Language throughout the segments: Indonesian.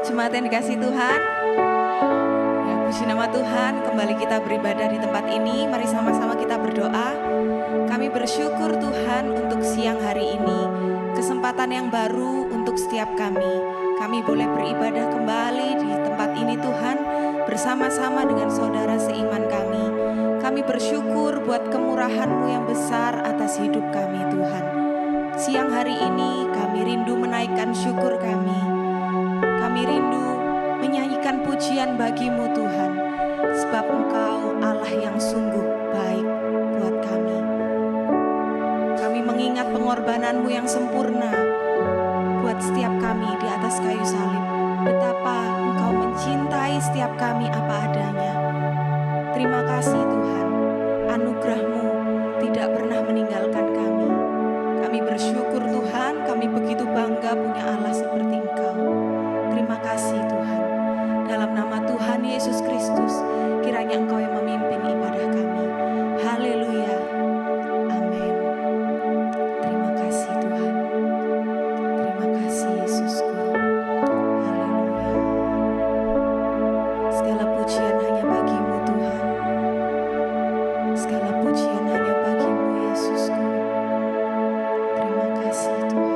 Jemaat yang dikasih Tuhan, ya puji nama Tuhan, kembali kita beribadah di tempat ini. Mari sama-sama kita berdoa. Kami bersyukur Tuhan untuk siang hari ini, kesempatan yang baru untuk setiap kami. Kami boleh beribadah kembali di tempat ini Tuhan, bersama-sama dengan saudara seiman kami. Kami bersyukur buat kemurahan-Mu yang besar atas hidup kami Tuhan. Siang hari ini kami rindu menaikkan syukur kami. Kami rindu menyanyikan pujian bagi-Mu Tuhan, sebab Engkau Allah yang sungguh baik buat kami. Kami mengingat pengorbanan-Mu yang sempurna buat setiap kami di atas kayu salib. Betapa Engkau mencintai setiap kami apa adanya. Terima kasih Tuhan, anugerah-Mu tidak pernah meninggalkan kami. Kami bersyukur Tuhan, kami begitu bangga punya Allah seperti Engkau. Terima kasih Tuhan. Dalam nama Tuhan Yesus Kristus, kiranya Engkau yang memimpin ibadah kami. Haleluya. Amin. Terima kasih Tuhan. Terima kasih Yesusku. Haleluya. Segala pujian hanya bagi-Mu Tuhan. Segala pujian hanya bagi-Mu Yesusku. Terima kasih Tuhan.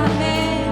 Amin.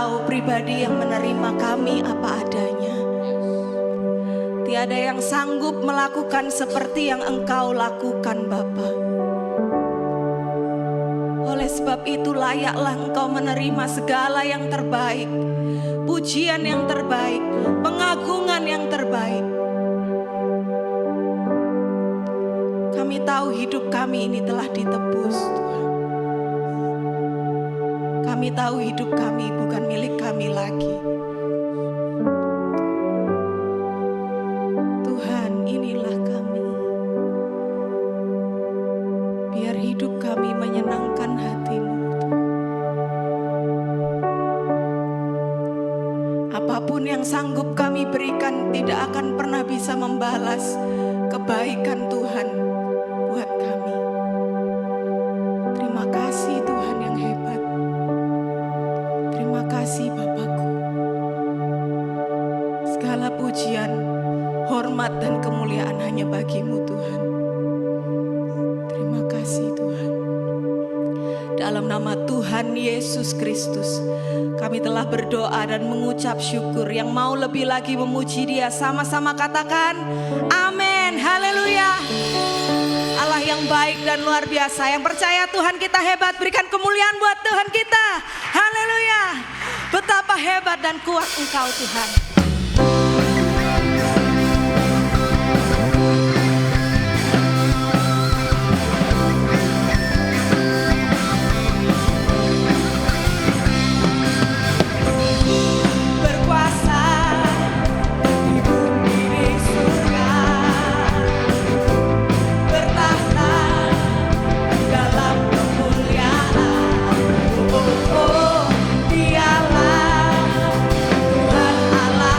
Engkau pribadi yang menerima kami apa adanya. Tiada yang sanggup melakukan seperti yang Engkau lakukan, Bapa. Oleh sebab itu layaklah Engkau menerima segala yang terbaik, pujian yang terbaik, pengagungan yang terbaik. Kami tahu hidup kami ini telah ditebus, Tuhan. Kami tahu hidup kami bukan milik kami lagi. Tuhan, inilah kami. Biar hidup kami menyenangkan hati-Mu. Apapun yang sanggup kami berikan tidak akan pernah bisa membalas kebaikan Tuhan buat kami. Terima kasih Tuhan yang hebat. Terima kasih Bapakku. Segala pujian, hormat dan kemuliaan hanya bagi-Mu Tuhan. Terima kasih Tuhan. Dalam nama Tuhan Yesus Kristus, kami telah berdoa dan mengucap syukur. Yang mau lebih lagi memuji Dia, sama-sama katakan amin. Haleluya. Allah yang baik dan luar biasa. Yang percaya Tuhan kita hebat, berikan kemuliaan buat Tuhan kita. Haleluya. Betapa hebat dan kuat Engkau Tuhan. Dialah Tuhan Allah.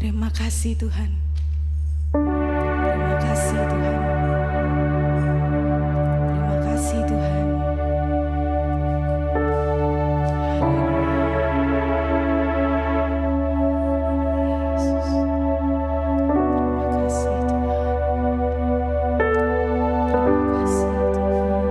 Terima kasih Tuhan. Terima kasih Tuhan. Terima kasih Tuhan. Yesus. Terima kasih Tuhan. Terima kasih Tuhan.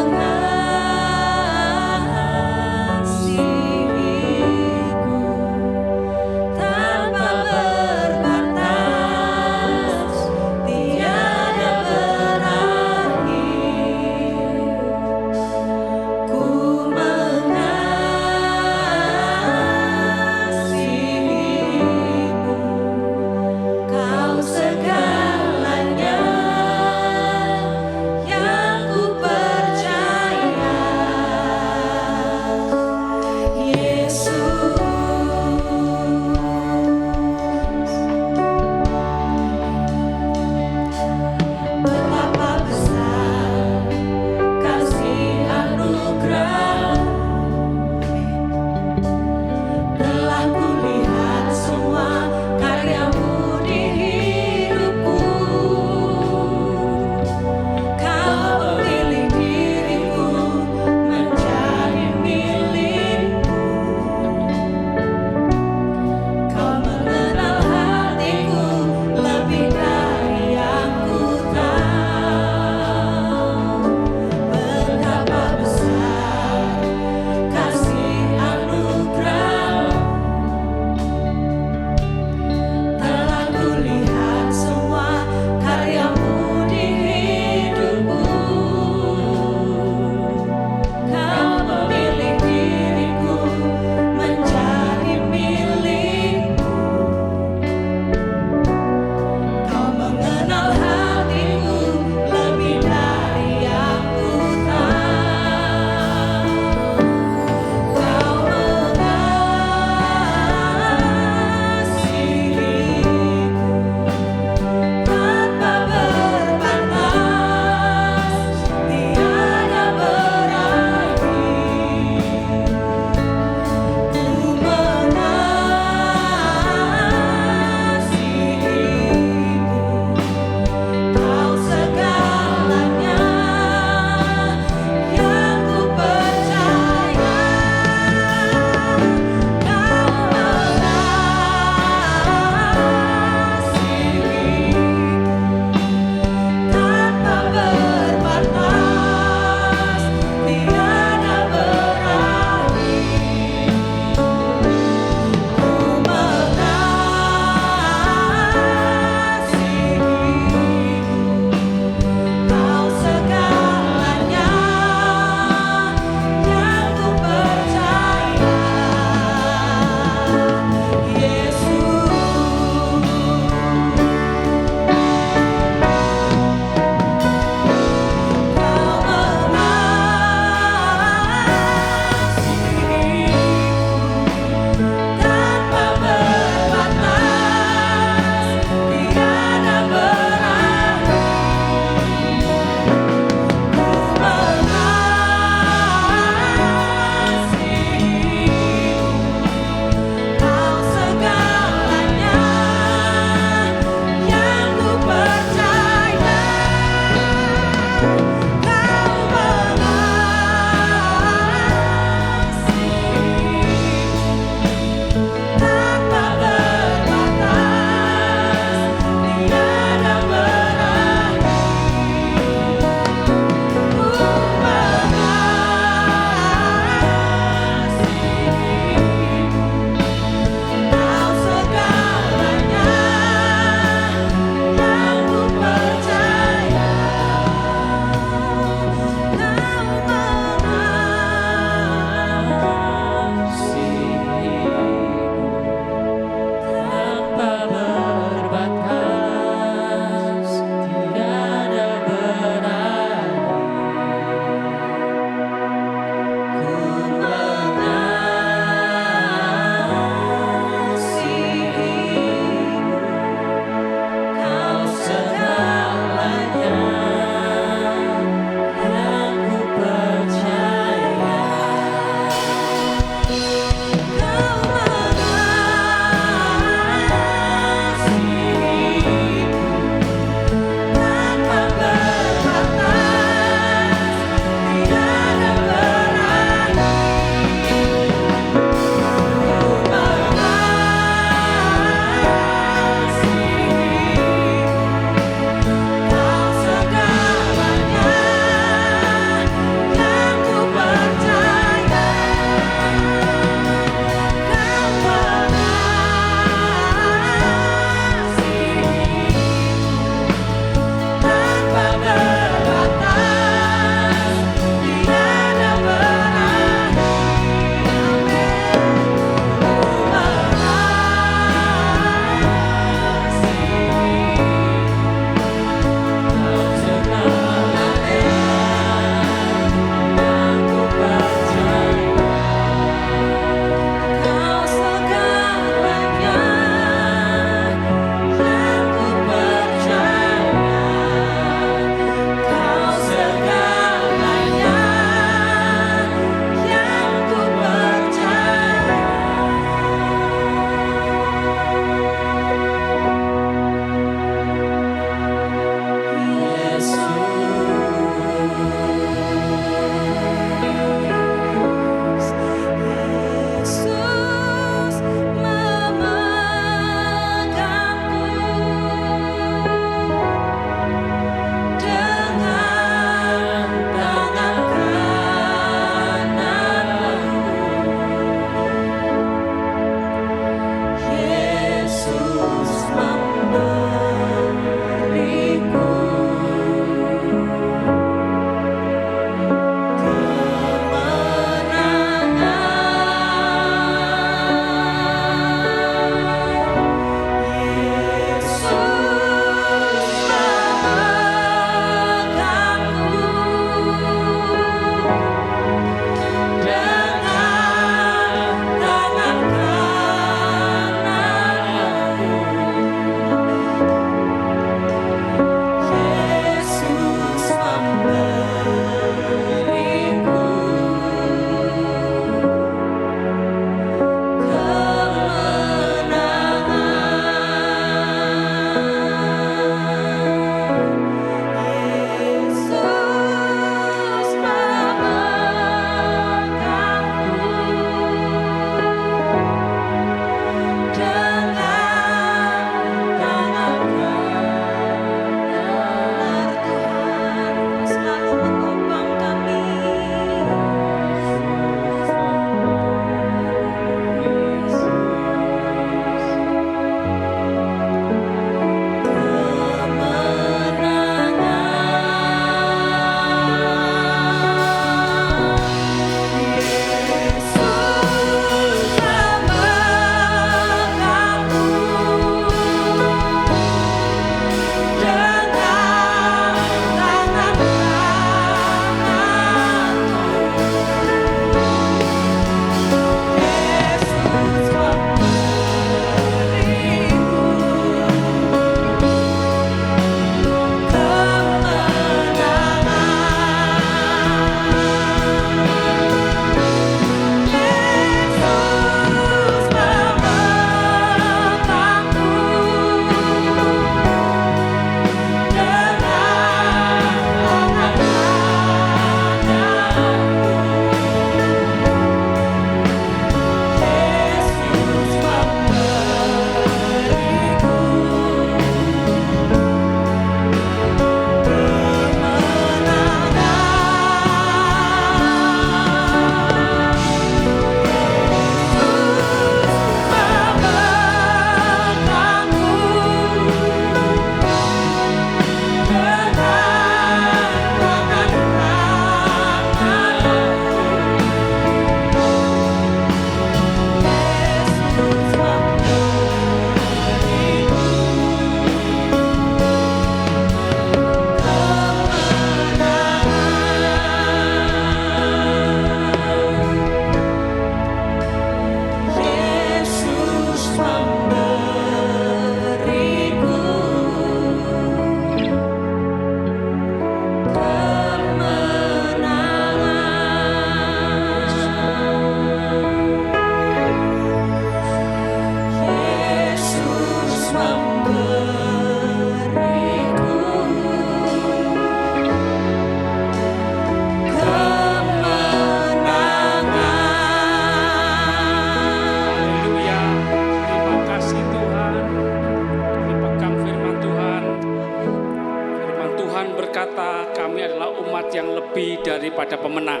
berkata kami adalah umat yang lebih daripada pemenang.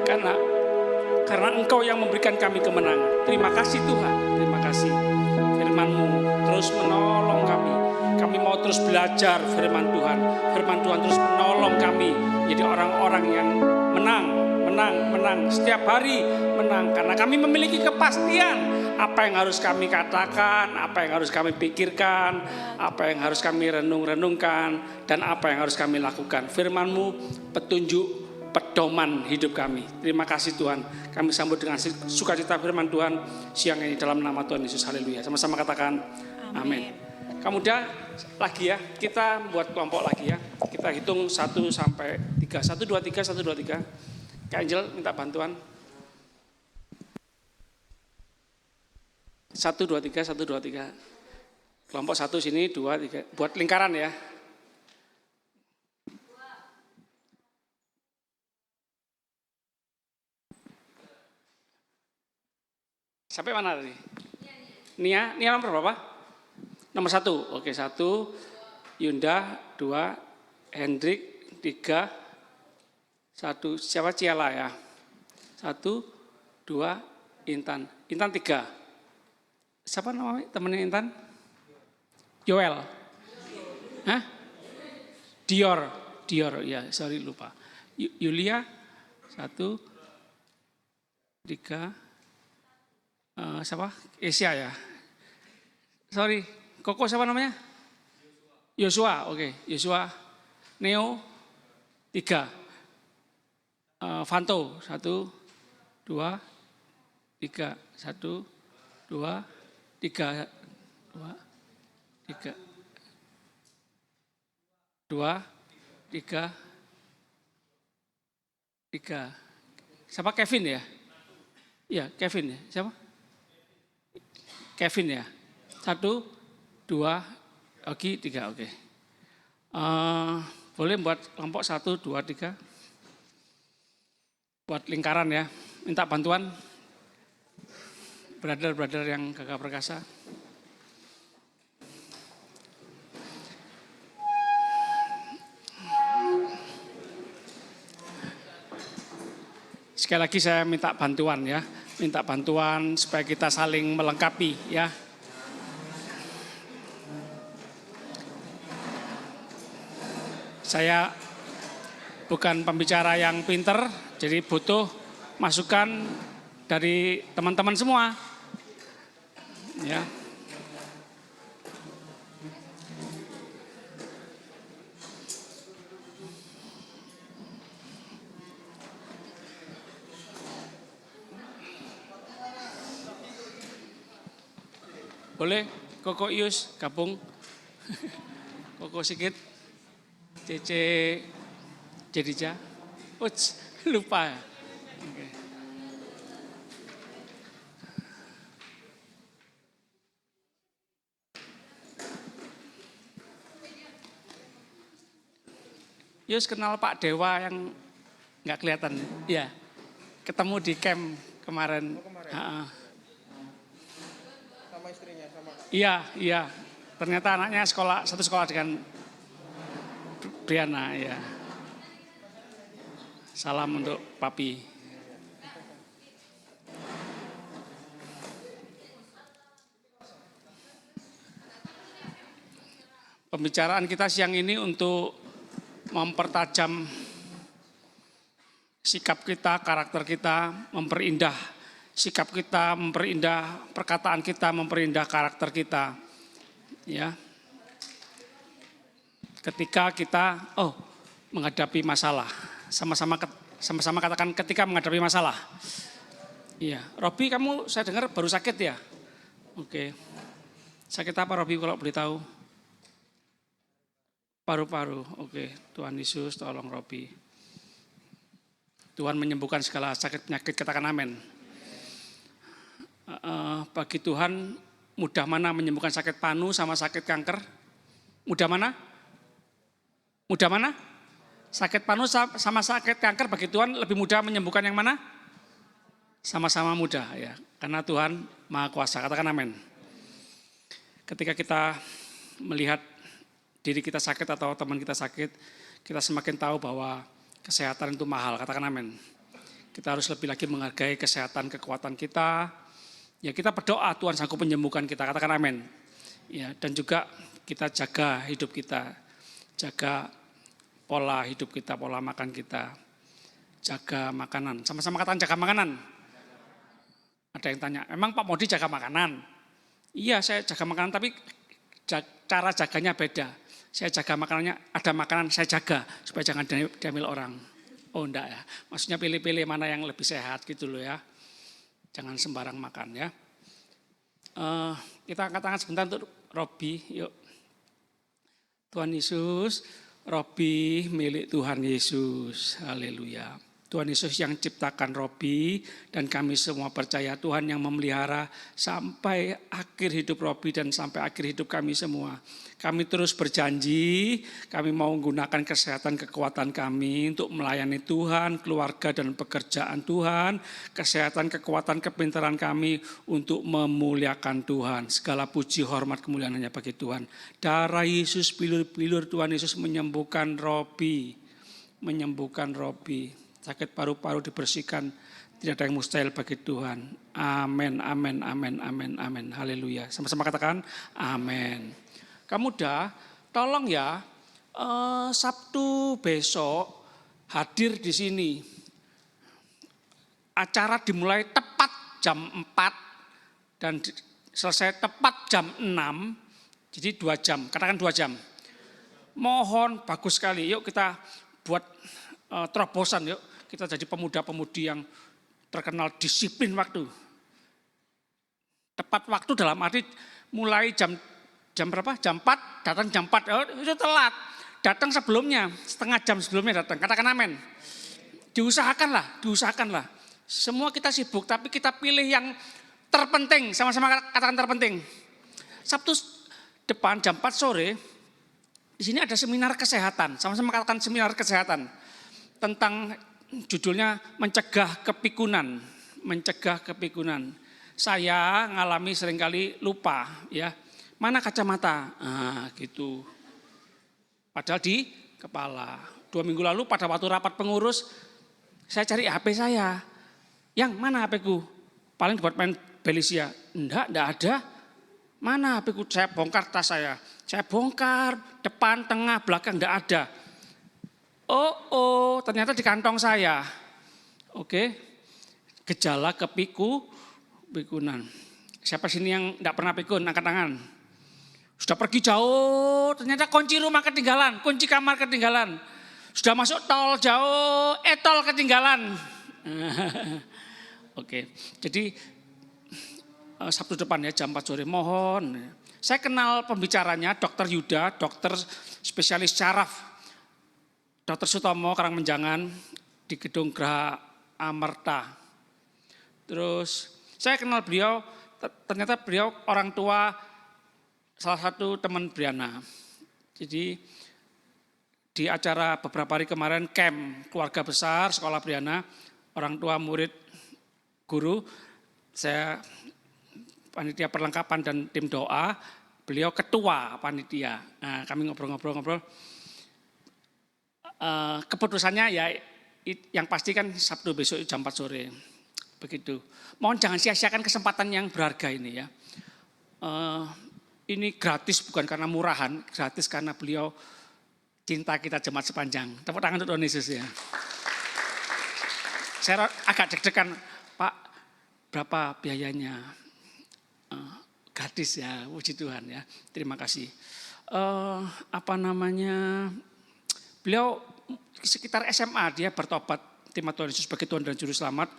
Karena Engkau yang memberikan kami kemenangan. Terima kasih Tuhan, terima kasih. Firman-Mu terus menolong kami. Kami mau terus belajar firman Tuhan. Firman Tuhan terus menolong kami jadi orang-orang yang menang. Setiap hari menang. Karena kami memiliki kepastian apa yang harus kami katakan, apa yang harus kami pikirkan, apa yang harus kami renung-renungkan, dan apa yang harus kami lakukan. Firman-Mu petunjuk, pedoman hidup kami. Terima kasih Tuhan. Kami sambut dengan sukacita firman Tuhan siang ini dalam nama Tuhan Yesus. Haleluya. Sama-sama katakan amin. Kamu udah lagi ya, kita buat kelompok lagi ya. Kita hitung 1 sampai 3. 1, 2, 3, 1, 2, 3. Kak Angel minta bantuan. 1, 2, 3, 1, 2, 3. Kelompok 1 sini, 2, 3. Buat lingkaran ya. Sampai mana tadi? Nia nomor berapa? Nomor 1. Oke, 1. Yunda, 2. Hendrik, 3. 1. Siapa? Ciala ya. 1, 2. Intan 3. Siapa namanya temennya Intan? Yoel. Hah? Dior ya, sorry lupa. Yulia 1, 3. Siapa? Asia ya. Sorry, Koko siapa namanya? Yosua, oke. Yosua, Neo 3. Fanto 1, 2, 3. 1, 2, 3. 2, 3. Siapa? Kevin ya? Iya, Kevin ya. Siapa? Kevin ya. 1, 2, Ogi 3, oke. Boleh buat kelompok 1, 2, 3. Buat lingkaran ya. Minta bantuan. Brother yang gagah perkasa. Sekali lagi saya minta bantuan ya. Minta bantuan supaya kita saling melengkapi ya. Saya bukan pembicara yang pinter, jadi butuh masukan dari teman-teman semua. Ya. Boleh Koko Ius gabung. Koko Sigit, Cece Jedija. Uts, lupa ya. Oke. Yus kenal Pak Dewa yang nggak kelihatan. Ya, ketemu di camp kemarin. Sama istrinya, sama. Iya. Ternyata anaknya satu sekolah dengan Briana. Ya. Salam untuk Papi. Pembicaraan kita siang ini untuk mempertajam sikap kita, karakter kita, memperindah sikap kita, memperindah perkataan kita, memperindah karakter kita. Ya. Ketika kita menghadapi masalah, sama-sama katakan ketika menghadapi masalah. Iya, Robi kamu saya dengar baru sakit ya? Oke. Sakit apa Robi kalau boleh tahu? Paru-paru. Oke, Tuhan Yesus tolong Robi. Tuhan menyembuhkan segala sakit penyakit, katakan amin. Bagi Tuhan mudah mana menyembuhkan sakit panu sama sakit kanker? Mudah mana? Mudah mana? Sakit panu sama sakit kanker bagi Tuhan lebih mudah menyembuhkan yang mana? Sama-sama mudah ya. Karena Tuhan Maha Kuasa, katakan amin. Ketika kita melihat diri kita sakit atau teman kita sakit, kita semakin tahu bahwa kesehatan itu mahal, katakan amin. Kita harus lebih lagi menghargai kesehatan, kekuatan kita. Ya kita berdoa Tuhan sanggup menyembuhkan kita, katakan amin. Ya, dan juga kita jaga hidup kita, jaga pola hidup kita, pola makan kita, jaga makanan. Sama-sama katakan jaga makanan. Ada yang tanya, emang Pak Modi jaga makanan? Iya, saya jaga makanan, tapi cara jaganya beda. Saya jaga makanannya, ada makanan saya jaga supaya jangan diambil orang. Oh enggak ya, maksudnya pilih-pilih mana yang lebih sehat gitu loh ya. Jangan sembarang makan ya. Kita angkat tangan sebentar untuk Robi, yuk. Tuhan Yesus, Robi milik Tuhan Yesus, haleluya. Tuhan Yesus yang ciptakan Robi dan kami semua percaya Tuhan yang memelihara sampai akhir hidup Robi dan sampai akhir hidup kami semua. Kami terus berjanji, kami mau menggunakan kesehatan kekuatan kami untuk melayani Tuhan, keluarga dan pekerjaan Tuhan, kesehatan kekuatan kepintaran kami untuk memuliakan Tuhan. Segala puji hormat kemuliaan hanya bagi Tuhan. Darah Yesus, bilur-bilur Tuhan Yesus menyembuhkan Robi, menyembuhkan Robi. Sakit paru-paru dibersihkan, tidak ada yang mustahil bagi Tuhan. Amin, amin, amin, amin, amin. Haleluya. Sama-sama katakan amin. Kamu udah, tolong ya, Sabtu besok hadir di sini. Acara dimulai tepat jam 4 dan selesai tepat jam 6. Jadi 2 jam, katakan 2 jam. Mohon, bagus sekali. Yuk kita buat terobosan yuk. Kita jadi pemuda-pemudi yang terkenal disiplin waktu. Tepat waktu dalam arti mulai jam berapa? Jam 4, datang jam 4. Oh, itu telat. Datang sebelumnya, setengah jam sebelumnya datang. Katakan amin. Diusahakanlah. Semua kita sibuk, tapi kita pilih yang terpenting. Sama-sama katakan terpenting. Sabtu depan jam 4 sore, di sini ada seminar kesehatan. Sama-sama katakan seminar kesehatan. Tentang judulnya mencegah kepikunan. Saya ngalami seringkali lupa ya. Mana kacamata? Gitu. Padahal di kepala. 2 minggu lalu pada waktu rapat pengurus, saya cari HP saya. Yang mana HP-ku? Paling buat main Belisia. Enggak ada. Mana HP-ku? Saya bongkar tas saya. Saya bongkar depan, tengah, belakang, enggak ada. Oh, ternyata di kantong saya. Oke. Gejala kepikunan. Siapa sini yang enggak pernah pikun? Angkat tangan. Sudah pergi jauh, ternyata kunci rumah ketinggalan, kunci kamar ketinggalan. Sudah masuk tol jauh, tol ketinggalan. Oke. Jadi Sabtu depan ya jam 4 sore mohon. Saya kenal pembicaranya Dr. Yuda, dokter spesialis syaraf. Dr. Sutomo Karangmenjangan di gedung Graha Amerta. Terus saya kenal beliau, ternyata beliau orang tua salah satu teman Briana. Jadi di acara beberapa hari kemarin camp keluarga besar sekolah Briana, orang tua, murid, guru, saya panitia perlengkapan dan tim doa, beliau ketua panitia. Nah, kami ngobrol-ngobrol. Keputusannya ya yang pasti kan Sabtu besok jam 4 sore. Begitu. Mohon jangan sia-siakan kesempatan yang berharga ini ya. Ini gratis bukan karena murahan, gratis karena beliau cinta kita jemaat sepanjang. Tepuk tangan untuk Tuhan Yesus ya. Saya agak deg-degan, Pak, berapa biayanya? Gratis ya, puji Tuhan ya. Terima kasih. Beliau sekitar SMA dia bertobat, terima Tuhan Yesus sebagai Tuhan dan Juru Selamat.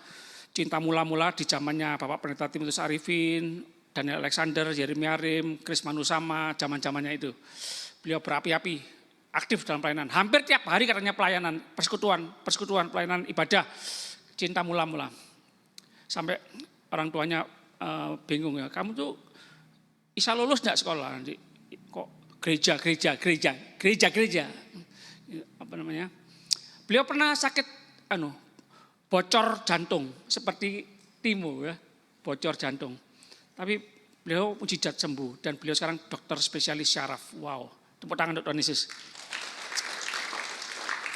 Cinta mula-mula di zamannya Bapak Pendeta Timotius Arifin, Daniel Alexander, Yeremia Rim, Chris Manusama, zaman-zamannya itu. Beliau berapi-api, aktif dalam pelayanan. Hampir tiap hari katanya pelayanan, persekutuan, pelayanan ibadah. Cinta mula-mula. Sampai orang tuanya bingung ya, kamu tuh bisa lulus enggak sekolah? Kok gereja. Beliau pernah sakit bocor jantung seperti Timo ya, bocor jantung. Tapi beliau mujizat sembuh dan beliau sekarang dokter spesialis syaraf. Wow, tepuk tangan untuk Tuhan Yesus.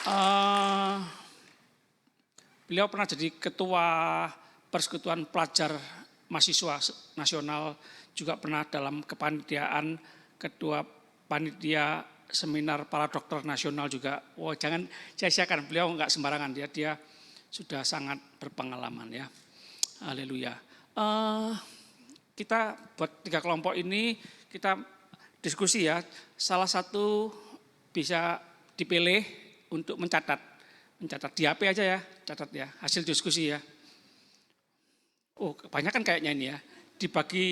Eh, beliau pernah jadi ketua Persekutuan Pelajar Mahasiswa Nasional, juga pernah dalam kepanitiaan ketua panitia seminar para dokter nasional juga. Wah, jangan sia-siakan, beliau enggak sembarangan, dia sudah sangat berpengalaman ya. Haleluya. Kita buat 3 kelompok ini kita diskusi ya. Salah satu bisa dipilih untuk mencatat di HP aja ya, catat ya, hasil diskusi ya. Oh, kebanyakan kayaknya ini ya, dibagi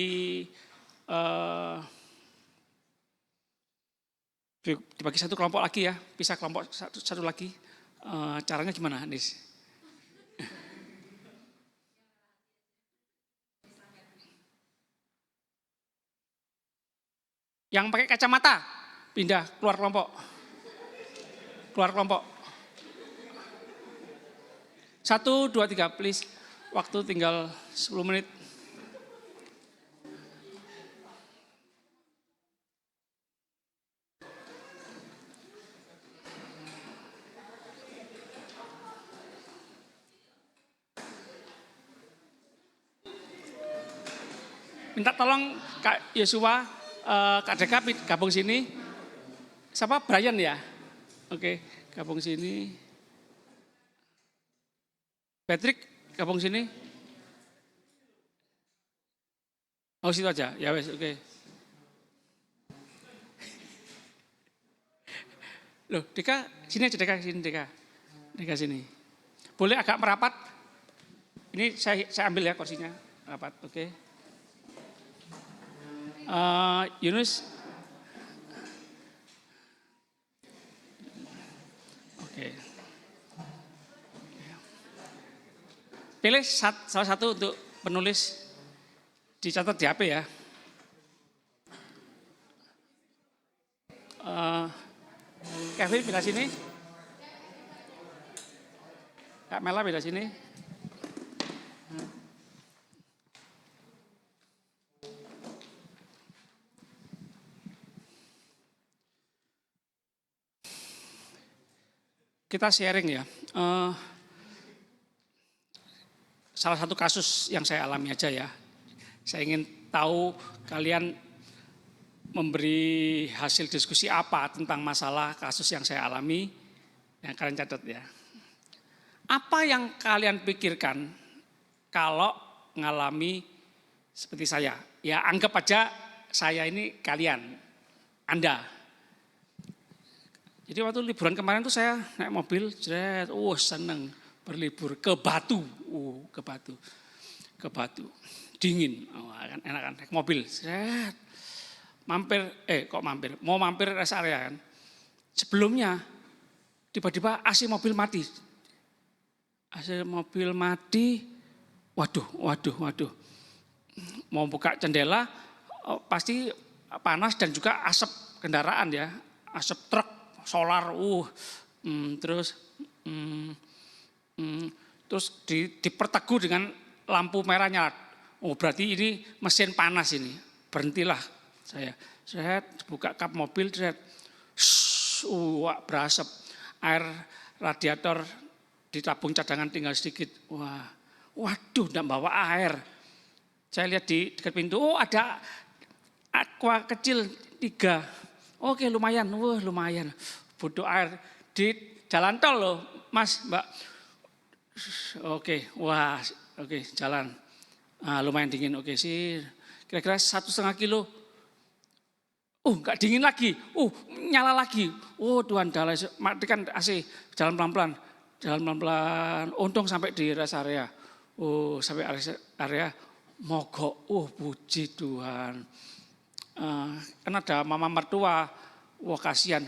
1 kelompok lagi ya, pisah kelompok satu lagi. Caranya gimana, Nis? Yang pakai kacamata, pindah keluar kelompok. Keluar kelompok. 1, 2, 3, please. Waktu tinggal 10 menit. Minta tolong Kak Yosua, Kak Deka gabung sini. Siapa? Brian ya? Oke, gabung sini. Patrick, gabung sini. Oh, situ aja. Ya wes, oke. Loh, Deka, sini aja Deka, sini Deka. Deka sini. Boleh agak merapat? Ini saya ambil ya kursinya. Rapat, oke. Yunus. Oke. Pilih salah satu untuk penulis, dicatat di HP ya. Kevin pindah sini. Kak Mela pindah sini. Kita sharing ya. Salah satu kasus yang saya alami aja ya. Saya ingin tahu kalian memberi hasil diskusi apa tentang masalah kasus yang saya alami. Yang kalian catat ya. Apa yang kalian pikirkan kalau ngalami seperti saya? Ya anggap aja saya ini kalian, Anda. Jadi waktu liburan kemarin tuh saya naik mobil, seneng berlibur ke Batu, ke Batu, dingin, kan enak kan, naik mobil, mau mampir rest area kan, sebelumnya tiba-tiba AC mobil mati, waduh, mau buka jendela pasti panas dan juga asap kendaraan ya, asap truk. Solar, terus diperteguh dengan lampu merah nyala. Oh berarti ini mesin panas ini, berhentilah saya. Saya buka kap mobil, berasap, air radiator di tabung cadangan tinggal sedikit. Waduh, enggak bawa air. Saya lihat di dekat pintu, ada aqua kecil 3. Oke lumayan, lumayan. Butuh air di jalan tol loh, Mas, Mbak. Oke, jalan. Lumayan dingin, oke sih. Kira-kira 1,5 kilo. Enggak dingin lagi. Nyala lagi. Tuhan dalam matikan AC. Jalan pelan-pelan. Untung sampai di rest area. Sampai area mogok. Puji Tuhan. Kan ada mama mertua, kasihan,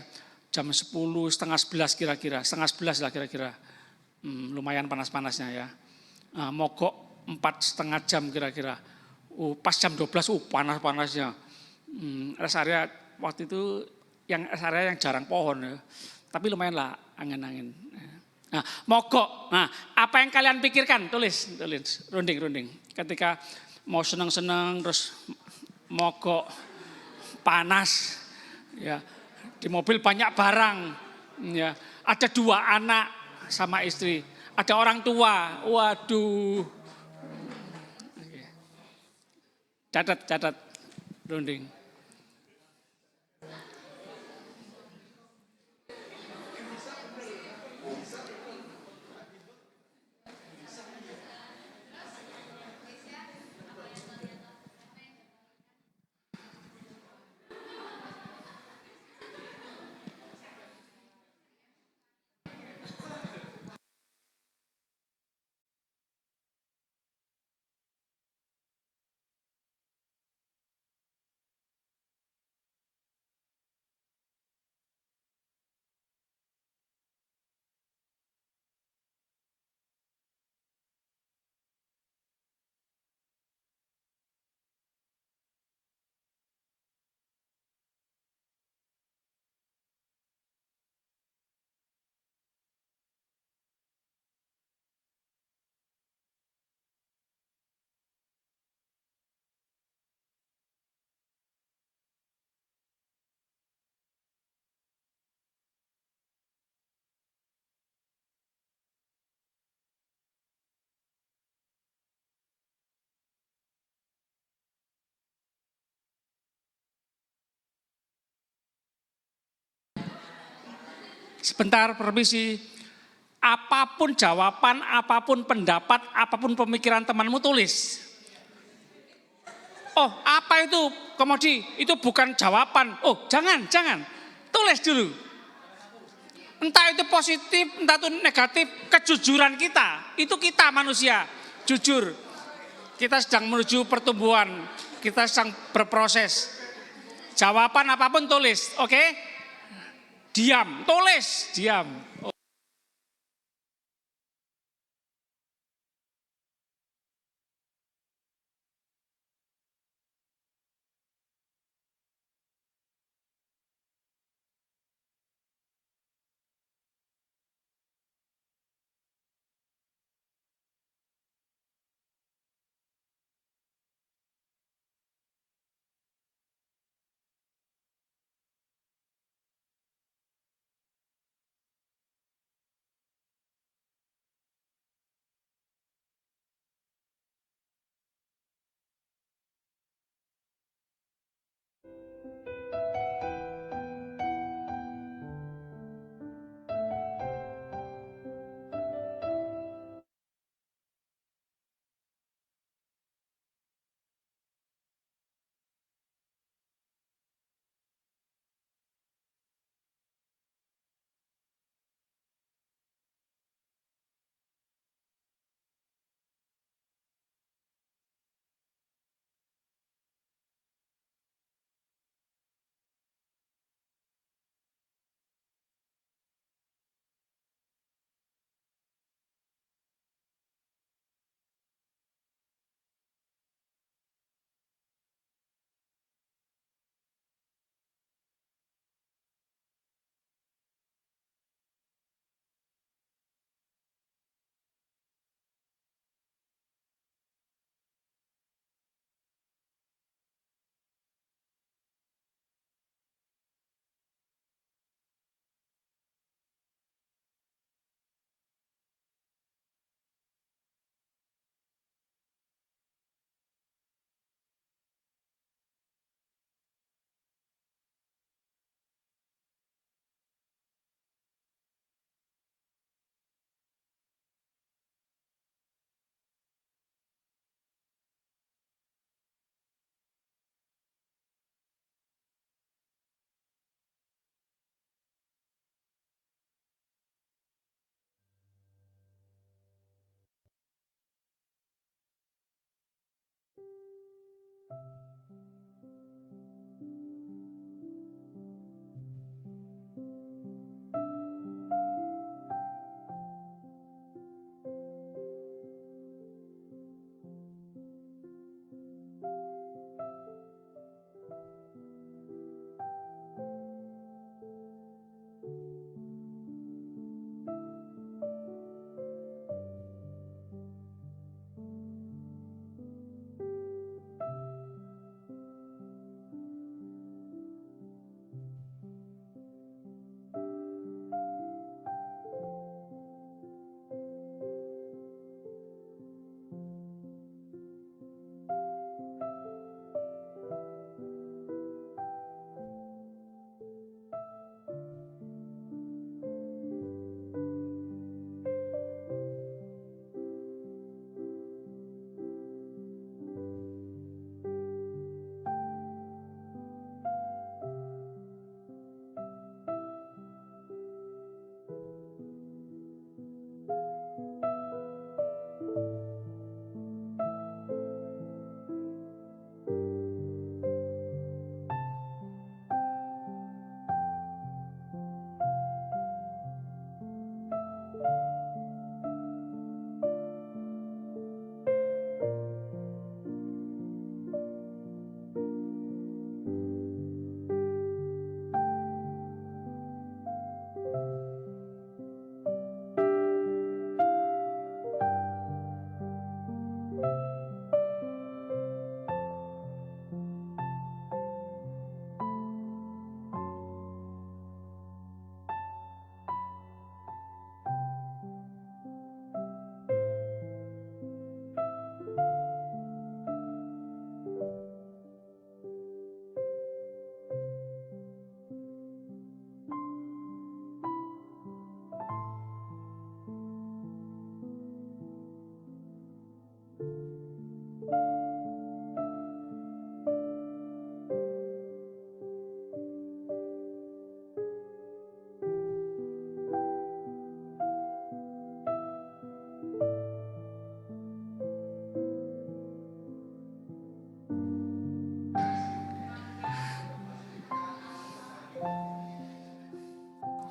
jam 10, setengah 11 kira-kira, lumayan panas-panasnya ya, mogok 4,5 jam kira-kira, pas jam 12, panas-panasnya, rest area waktu itu, rest area yang jarang pohon ya, tapi lumayan lah angin-angin. Nah, mogok, apa yang kalian pikirkan, tulis, runding, ketika mau senang-senang terus mogok, panas, ya di mobil banyak barang, Ya, ada 2 anak sama istri, ada orang tua. Waduh. Catat, Runding. Sebentar, permisi. Apapun jawaban, apapun pendapat, apapun pemikiran temanmu tulis. Oh, apa itu Komodi? Itu bukan jawaban. Oh, jangan. Tulis dulu. Entah itu positif, entah itu negatif, kejujuran kita. Itu kita manusia, jujur. Kita sedang menuju pertumbuhan, kita sedang berproses. Jawaban apapun tulis, oke? Diam, tulis, diam.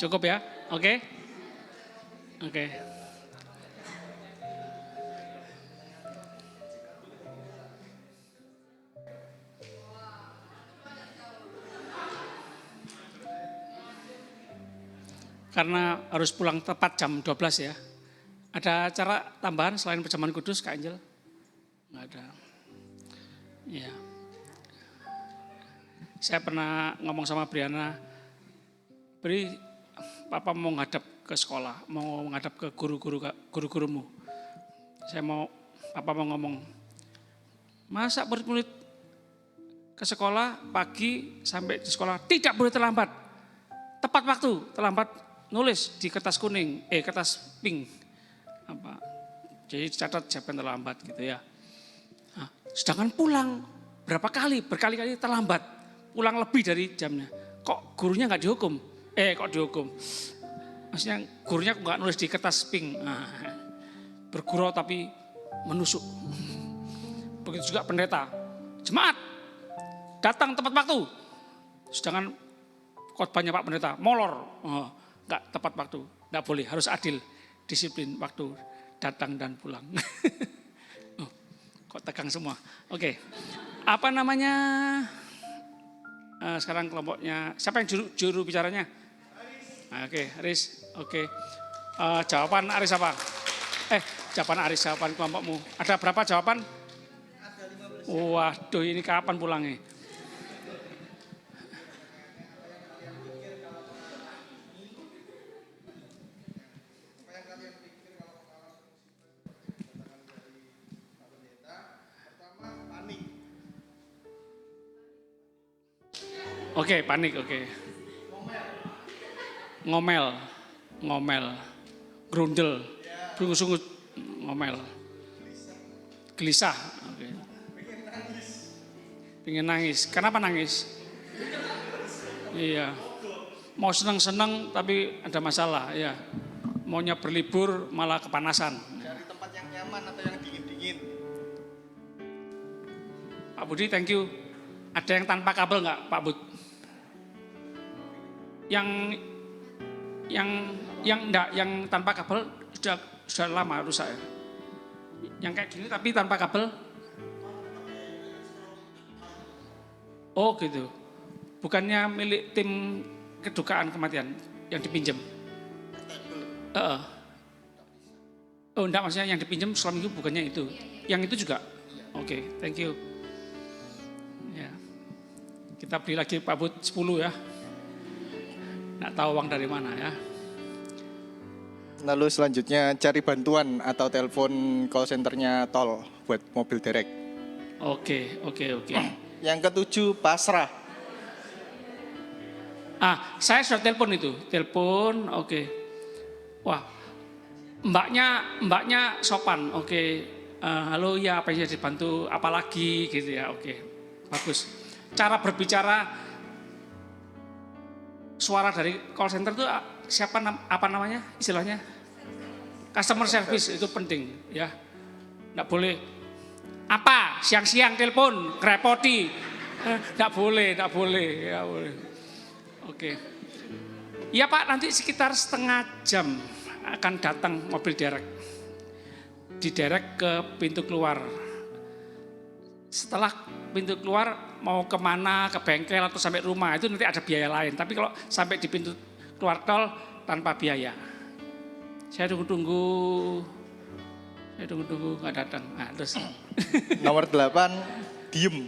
Cukup ya? Oke? Oke. Karena harus pulang tepat jam 12 ya. Ada acara tambahan selain perjamuan kudus, Kak Angel? Enggak ada. Ya. Saya pernah ngomong sama Briana, Bri, Papa mau ngadap ke sekolah, mau ngadap ke guru-gurumu. Papa mau ngomong, masa murid-murid ke sekolah pagi sampai di sekolah tidak boleh terlambat. Tepat waktu, terlambat nulis di kertas kuning, kertas pink. Jadi catat siapa yang terlambat gitu ya. Nah, sedangkan pulang berkali-kali terlambat, pulang lebih dari jamnya. Kok gurunya nggak dihukum? Kok dihukum? Maksudnya gurunya nggak nulis di kertas pink. Nah, bergurau tapi menusuk. Begitu juga pendeta, jemaat datang tepat waktu. Sedangkan khotbahnya Pak Pendeta molor, nggak tepat waktu, nggak boleh, harus adil, disiplin waktu datang dan pulang. Kok tegang semua. Oke. Apa namanya? Sekarang kelompoknya, siapa yang juru bicaranya? Oke, Aris. Oke. Jawaban Aris apa? Jawaban Aris, jawaban kelompokmu. Ada berapa jawaban? Ada 15. Waduh, ini kapan pulangnya? Oke, panik, oke. Ngomel, grundel, sungut, ngomel, gelisah, oke. Pengen nangis. Kenapa nangis? Iya, mau seneng-seneng tapi ada masalah, ya. Maunya berlibur malah kepanasan. Dari tempat yang nyaman atau yang dingin-dingin? Pak Budi, thank you. Ada yang tanpa kabel nggak, Pak Bud? Yang tanpa kabel sudah lama rusak ya. Yang kayak gini tapi tanpa kabel. Oh gitu. Bukannya milik tim kedukaan kematian yang dipinjam. Oh enggak, maksudnya yang dipinjam selama itu bukannya itu. Yang itu juga. Oke, thank you. Ya. Kita beli lagi Pak Bud 10 ya. Nggak tahu uang dari mana ya. Lalu selanjutnya cari bantuan atau telepon call centernya tol buat mobil derek. Oke. Yang ketujuh pasrah. Saya sudah telepon itu. Oke. Wah, mbaknya sopan. Oke. Halo ya, apa yang bisa dibantu? Apalagi gitu ya. Oke. Bagus. Cara berbicara, suara dari call center itu apa namanya istilahnya? Customer service itu penting ya. Nggak boleh apa siang-siang telepon ngerepoti. Nggak boleh ya boleh. Oke. Ya Pak, nanti sekitar setengah jam akan datang mobil derek. Diderek ke pintu keluar. Setelah pintu keluar mau kemana, ke bengkel atau sampai rumah itu nanti ada biaya lain. Tapi kalau sampai di pintu keluar tol tanpa biaya. Saya tunggu nggak datang. Terus Nomor 8 diam.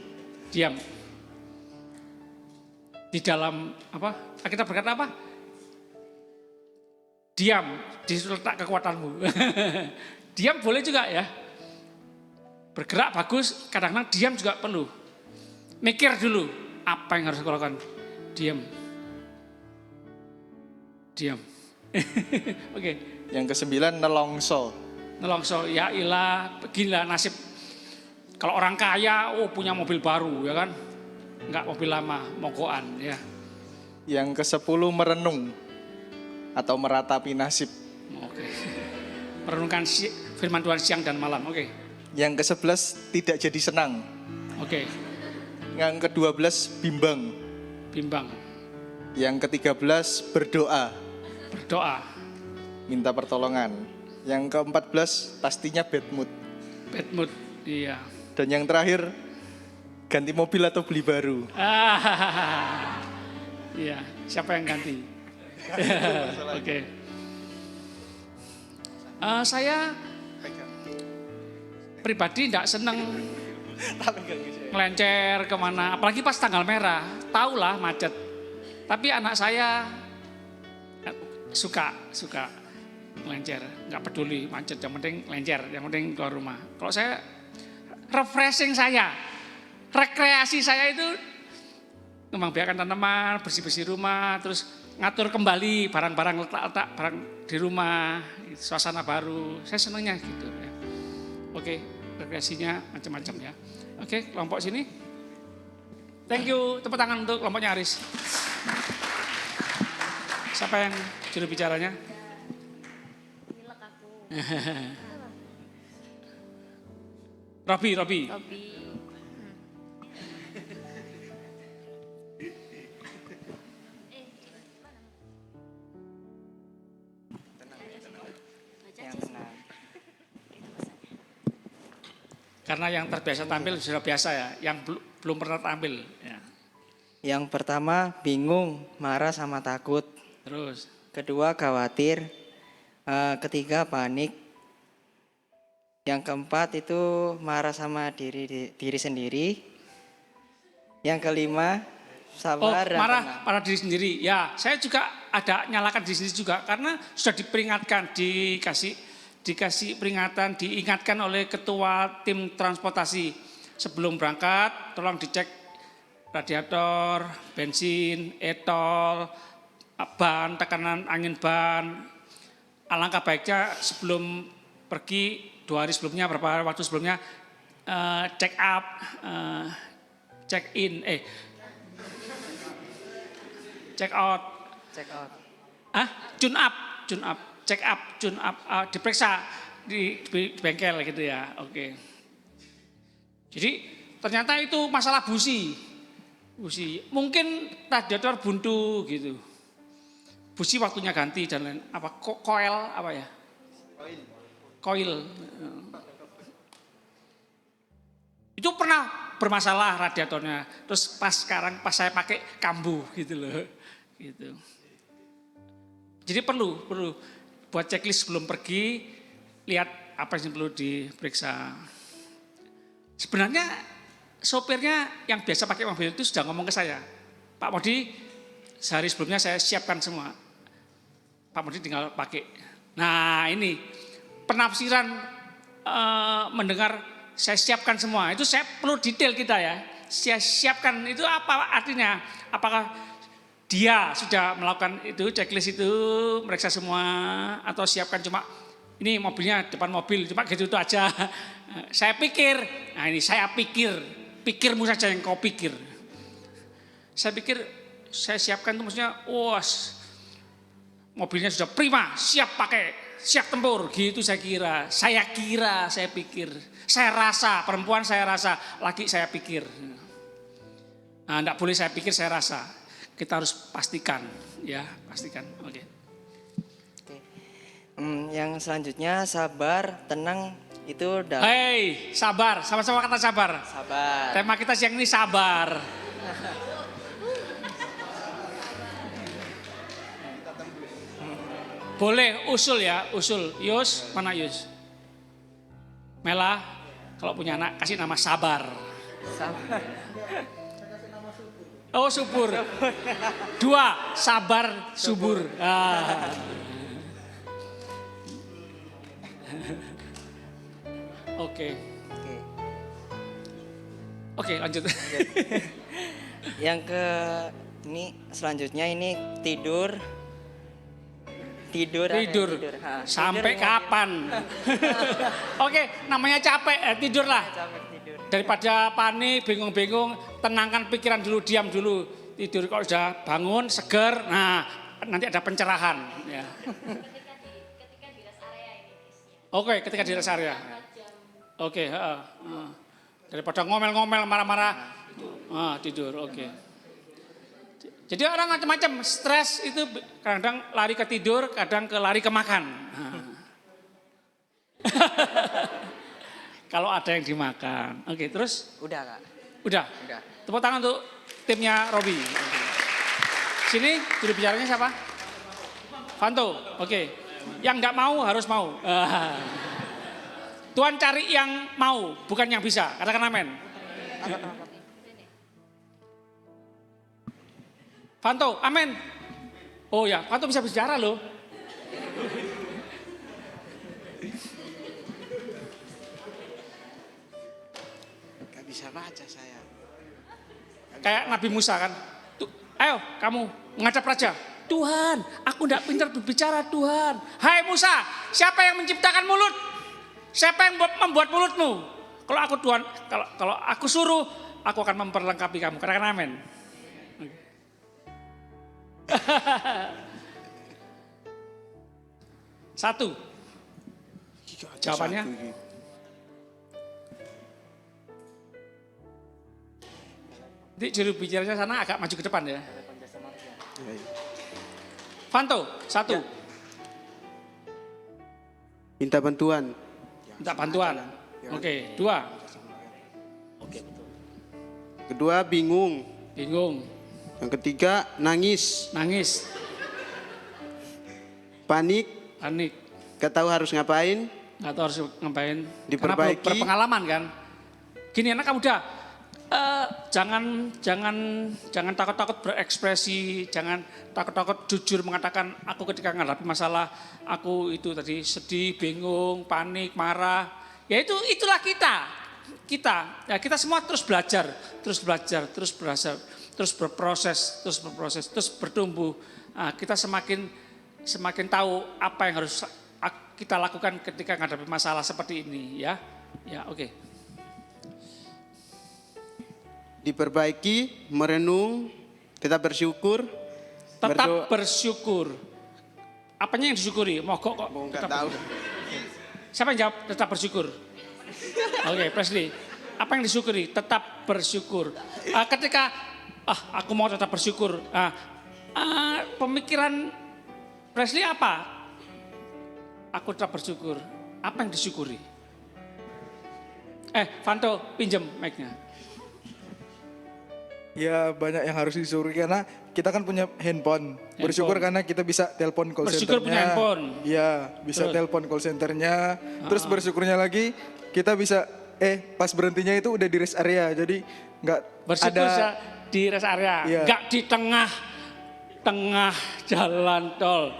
Di dalam apa? Kita berkata apa? Diam, diletak kekuatanmu. Diam boleh juga ya. Bergerak bagus, kadang-kadang diam juga perlu. Mikir dulu, apa yang harus aku lakukan? Diam. Oke. Yang ke-9 nelongso. Ya ilah, beginilah nasib. Kalau orang kaya, punya mobil baru ya kan? Enggak mobil lama, mogokan ya. Yang ke-10 merenung atau meratapi nasib. Oke. Merenungkan firman Tuhan siang dan malam, oke. Yang ke-11 tidak jadi senang. Oke. Yang ke-12 bimbang. Bimbang. Yang ke-13 berdoa. berdoa. minta pertolongan. Yang ke-14 pastinya bad mood. Bad mood, iya. Dan yang terakhir ganti mobil atau beli baru. Iya, siapa yang ganti? Oke. Saya pribadi tidak seneng melencer kemana, apalagi pas tanggal merah, tahulah macet. Tapi anak saya suka melencer, nggak peduli macet, yang penting lencer, yang penting keluar rumah. Kalau saya refreshing saya, rekreasi saya itu membiarkan tanaman, bersih-bersih rumah, terus ngatur kembali barang-barang letak-letak barang di rumah, suasana baru. Saya senangnya gitu ya. Oke, rekreasinya macam-macam ya. Oke, kelompok sini. Thank you, tepuk tangan untuk kelompoknya Aris. Siapa yang juru bicaranya? Robi. Karena yang terbiasa tampil sudah biasa ya, yang belum pernah tampil. Ya. Yang pertama bingung, marah sama takut. Terus, Kedua khawatir. Ketiga panik. Yang keempat itu marah sama diri sendiri. Yang kelima sabar dan marah tenang. pada diri sendiri. Ya, saya juga ada nyalakan diri sendiri juga karena sudah diperingatkan, dikasih peringatan, diingatkan oleh ketua tim transportasi sebelum berangkat, tolong dicek radiator, bensin, etol, ban, tekanan angin ban. Alangkah baiknya sebelum pergi 2 hari sebelumnya, beberapa waktu sebelumnya check up, check in, check out, tune up, check up, diperiksa di bengkel gitu ya. Oke. Jadi ternyata itu masalah busi. Mungkin radiator buntu gitu. Busi waktunya ganti dan lain apa koil apa ya? Koil. Itu pernah bermasalah radiatornya. Terus sekarang saya pakai kambuh gitu loh. Gitu. Jadi perlu buat checklist sebelum pergi, lihat apa yang perlu diperiksa. Sebenarnya sopirnya yang biasa pakai mobil itu sudah ngomong ke saya, Pak Modi, sehari sebelumnya saya siapkan semua. Pak Modi tinggal pakai. Nah ini penafsiran mendengar saya siapkan semua. Itu saya perlu detail kita ya. Saya siapkan itu apa artinya? Apakah dia sudah melakukan itu checklist itu meriksa semua atau siapkan cuma ini mobilnya depan mobil cuma gitu itu aja. Saya pikir, nah ini saya pikirmu saja yang kau pikir. Saya pikir saya siapkan itu maksudnya, mobilnya sudah prima, siap pakai, siap tempur, gitu saya pikir, saya rasa, perempuan saya rasa, laki saya pikir. Nah, enggak boleh saya pikir, saya rasa. Kita harus pastikan, ya, pastikan. Oke. Yang selanjutnya sabar, tenang itu dalam. Hei, sabar, sama-sama kata sabar. Sabar. Tema kita siang ini sabar. Boleh usul ya, usul. Yus, mana Yus? Mela, kalau punya anak kasih nama Sabar. Sabar. Oh, subur. 2, Sabar, subur. Oke, lanjut. Yang selanjutnya ini tidur. Sampai kapan? Oke, namanya capek, tidurlah. Daripada panik, bingung-bingung, tenangkan pikiran dulu, diam dulu. Tidur kalau sudah bangun, seger, nah nanti ada pencerahan. Ya. Ketika di rest area ini. Oke, ketika di rest area. Oke, daripada ngomel-ngomel, marah-marah, tidur. Oke. Jadi orang macam-macam, stres itu kadang lari ke tidur, kadang lari ke makan. Kalau ada yang dimakan. Oke, terus? Udah Kak. Udah? Udah. Tepuk tangan untuk timnya Robi. Oke. Sini juru bicaranya siapa? Fanto, oke. Yang nggak mau harus mau. Tuhan cari yang mau, bukan yang bisa. Katakan amin. Fanto, amin. Oh ya, Fanto bisa bicara loh. Gak bisa baca saya. Kayak Nabi Musa kan. Ayo kamu menghadap raja. Tuhan, aku tidak pintar berbicara Tuhan. Hai Musa, siapa yang menciptakan mulut? Siapa yang membuat mulutmu? Kalau aku Tuhan, kalau aku suruh, aku akan memperlengkapi kamu. Katakan amin. Satu. Jawabannya? Nanti juru bicaranya sana agak maju ke depan ya. Fanto, satu. Minta bantuan. Minta bantuan. Oke, dua. Kedua bingung. Bingung, Yang ketiga nangis. nangis, Panik. panik. Gak tahu harus ngapain. Nggak tahu harus ngapain. Karena Diperbaiki. belum berpengalaman kan. Gini anak kamu udah. Jangan takut-takut berekspresi, jangan takut-takut jujur mengatakan aku ketika menghadapi masalah, aku itu tadi sedih, bingung, panik, marah. Ya itulah kita. Kita semua terus belajar, terus berproses, terus bertumbuh. Nah, kita semakin tahu apa yang harus kita lakukan ketika menghadapi masalah seperti ini, ya. Ya, oke. Diperbaiki, merenung, tetap bersyukur. Tetap bersyukur. Apanya yang disyukuri? Mogok kok. Nggak Tetap tahu. Siapa yang jawab tetap bersyukur? Oke, Presley. Apa yang disyukuri? Tetap bersyukur. Ketika aku mau tetap bersyukur. Pemikiran Presley apa? Aku tetap bersyukur. Apa yang disyukuri? Fanto, pinjam mic-nya. Ya banyak yang harus disyukuri karena kita kan punya handphone. Bersyukur karena kita bisa telepon call Bersyukur centernya. punya handphone. Iya bisa Terus? telepon call centernya. Terus bersyukurnya lagi kita bisa pas berhentinya itu udah di rest area. Jadi nggak Bersyukur ada di rest area. Iya. Nggak di tengah jalan tol.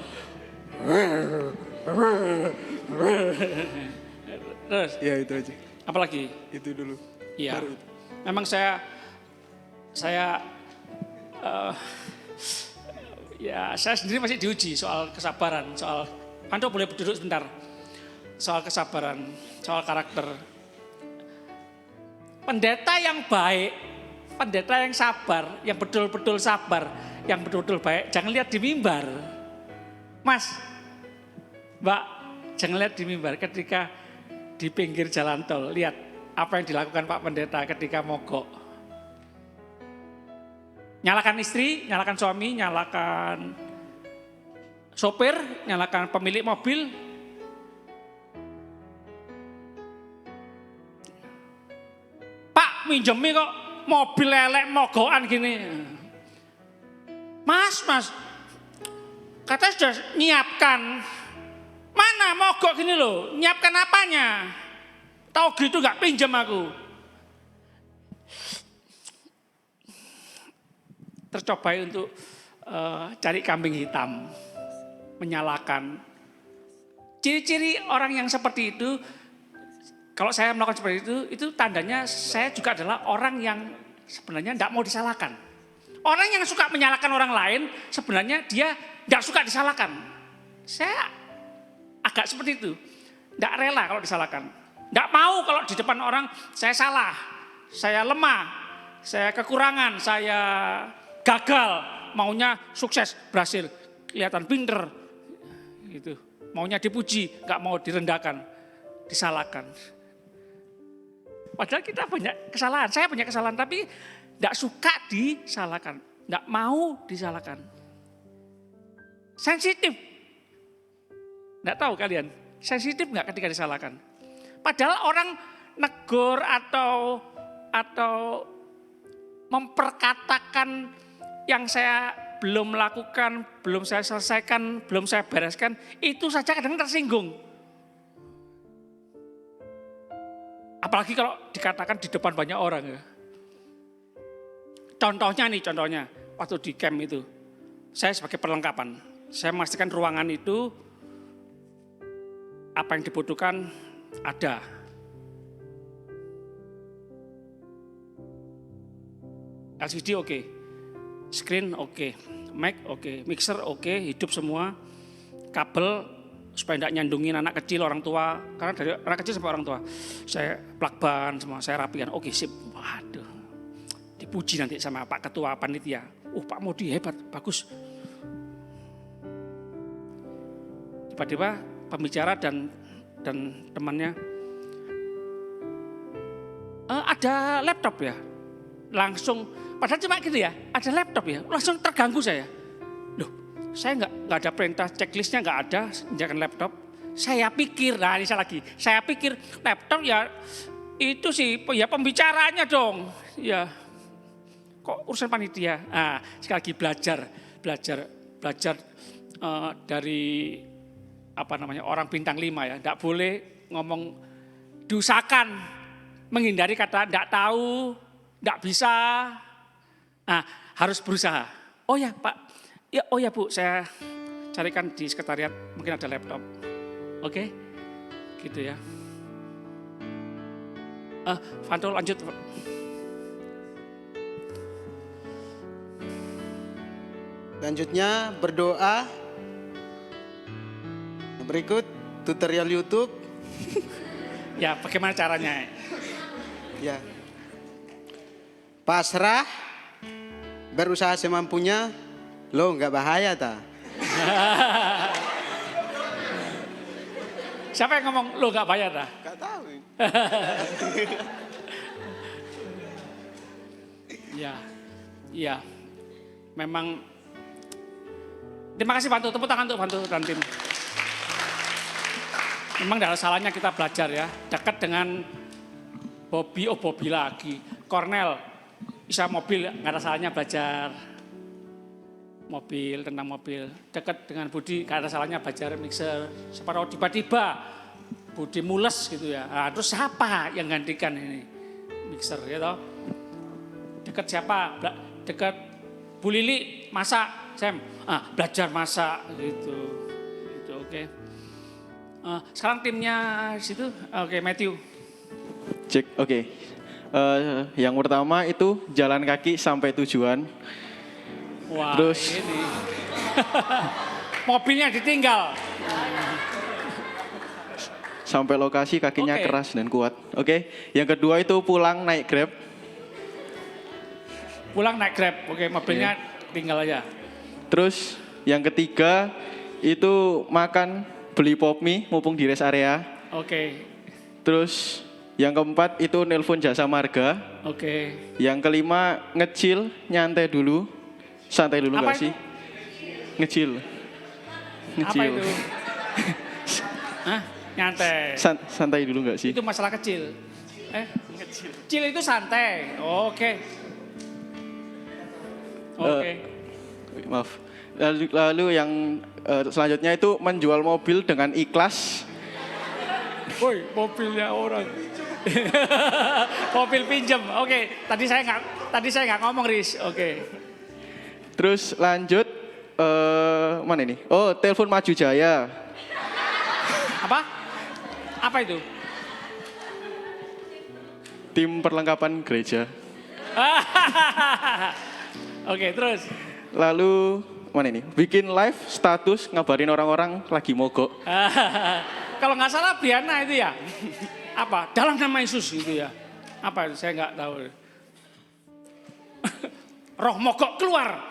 Terus, ya itu aja. apalagi? Itu dulu. Iya. Baru itu. Memang saya sendiri masih diuji soal kesabaran, soal Panto boleh duduk sebentar. Soal kesabaran, soal karakter. Pendeta yang baik, pendeta yang sabar, yang betul-betul sabar, yang betul-betul baik, jangan lihat di mimbar. Mas, Mbak, jangan lihat di mimbar ketika di pinggir jalan tol, lihat apa yang dilakukan Pak Pendeta ketika mogok. Nyalakan istri, nyalakan suami, nyalakan sopir, nyalakan pemilik mobil. Pak, minjemi kok mobil lelek mogokan gini. Mas, katanya sudah nyiapkan. Mana mogok gini loh, nyiapkan apanya? Tahu gitu gak pinjam aku. Tercobai untuk cari kambing hitam, menyalahkan. Ciri-ciri orang yang seperti itu, kalau saya melakukan seperti itu tandanya saya juga adalah orang yang sebenarnya tidak mau disalahkan. Orang yang suka menyalahkan orang lain, sebenarnya dia tidak suka disalahkan. Saya agak seperti itu, tidak rela kalau disalahkan. Tidak mau kalau di depan orang saya salah, saya lemah, saya kekurangan, saya gagal, maunya sukses, berhasil, kelihatan pinter, gitu. Maunya dipuji, nggak mau direndahkan, disalahkan. Padahal kita banyak kesalahan, saya banyak kesalahan, tapi nggak suka disalahkan. Nggak mau disalahkan. Sensitif. Nggak tahu kalian, sensitif nggak ketika disalahkan? Padahal orang negur atau memperkatakan yang saya belum lakukan, belum saya selesaikan, belum saya bereskan, itu saja kadang tersinggung. Apalagi kalau dikatakan di depan banyak orang ya. Contohnya, waktu di camp itu, saya sebagai perlengkapan, saya memastikan ruangan itu apa yang dibutuhkan ada. LCD oke, screen oke, mic oke, mixer oke, hidup semua, kabel supaya tidak nyandungin anak kecil, orang tua, karena dari anak kecil sampai orang tua, saya plug ban semua, saya rapikan, oke sip, waduh, dipuji nanti sama Pak Ketua Panitia, Pak Modi hebat, bagus. Tiba-tiba pembicara dan temannya, ada laptop ya, langsung, padahal cuma gitu ya, ada laptop ya, langsung terganggu saya. Loh, saya nggak ada perintah checklistnya, nggak ada, jangan laptop. Saya pikir, nah ini saya lagi, saya pikir laptop ya itu sih ya pembicaranya dong, ya kok urusan panitia. Nah, sekali lagi belajar dari apa namanya orang bintang 5 ya, tidak boleh ngomong diusahakan, menghindari kata tidak tahu, tidak bisa. Nah, harus berusaha. Oh ya Pak, ya oh ya Bu, saya carikan di sekretariat mungkin ada laptop. Oke, gitu ya. Fanto lanjut. Selanjutnya berdoa. Berikut tutorial YouTube. Ya, bagaimana caranya? Ya. Pasrah, berusaha semampunya, lo nggak bahaya ta? Siapa yang ngomong lo gak bayar dah? Gak tahu. Ya, memang. Terima kasih Bantu, tepuk tangan untuk Bantu dan tim. Memang tidak ada salahnya kita belajar ya, dekat dengan Bobby lagi, Cornel, bisa mobil, nggak ada salahnya belajar mobil, tentang mobil. Dekat dengan Budi, nggak ada salahnya belajar mixer. Separuh tiba-tiba Budi mules gitu ya. Nah, terus siapa yang gantikan ini mixer ya toh? Dekat siapa? Dekat Bu Lili masak, Sam. Belajar masak gitu. Itu oke. Sekarang timnya di situ, oke Matthew. Cek, oke. Yang pertama itu jalan kaki sampai tujuan. Wah, Terus ini. Mobilnya ditinggal. sampai lokasi kakinya Oke. keras dan kuat. Oke. Yang kedua itu pulang naik Grab. Pulang naik Grab, oke mobilnya tinggal aja. Terus yang ketiga itu makan beli pop mie mumpung di rest area. Oke, Terus yang keempat itu nelpon jasa marga. oke. Yang kelima ngecil, nyantai dulu. Santai dulu Apa nggak sih? Ngecil. Apa itu? Hah? Nyantai. Santai dulu nggak sih? Itu masalah kecil. Kecil itu santai. Oke. Oke. Maaf. Lalu yang selanjutnya itu menjual mobil dengan ikhlas. Woi, mobilnya orang. Mobil pinjam. Oke, tadi saya nggak ngomong, Riz. Oke. Terus lanjut mana ini? Oh, telepon Maju Jaya. Apa? Apa itu? Tim perlengkapan gereja. Oke, terus. Lalu mana ini? Bikin live status ngabarin orang-orang lagi mogok. Kalau nggak salah Briana itu ya. Apa? Dalam nama Yesus gitu ya. Apa itu? Saya nggak tahu. Roh mogok keluar.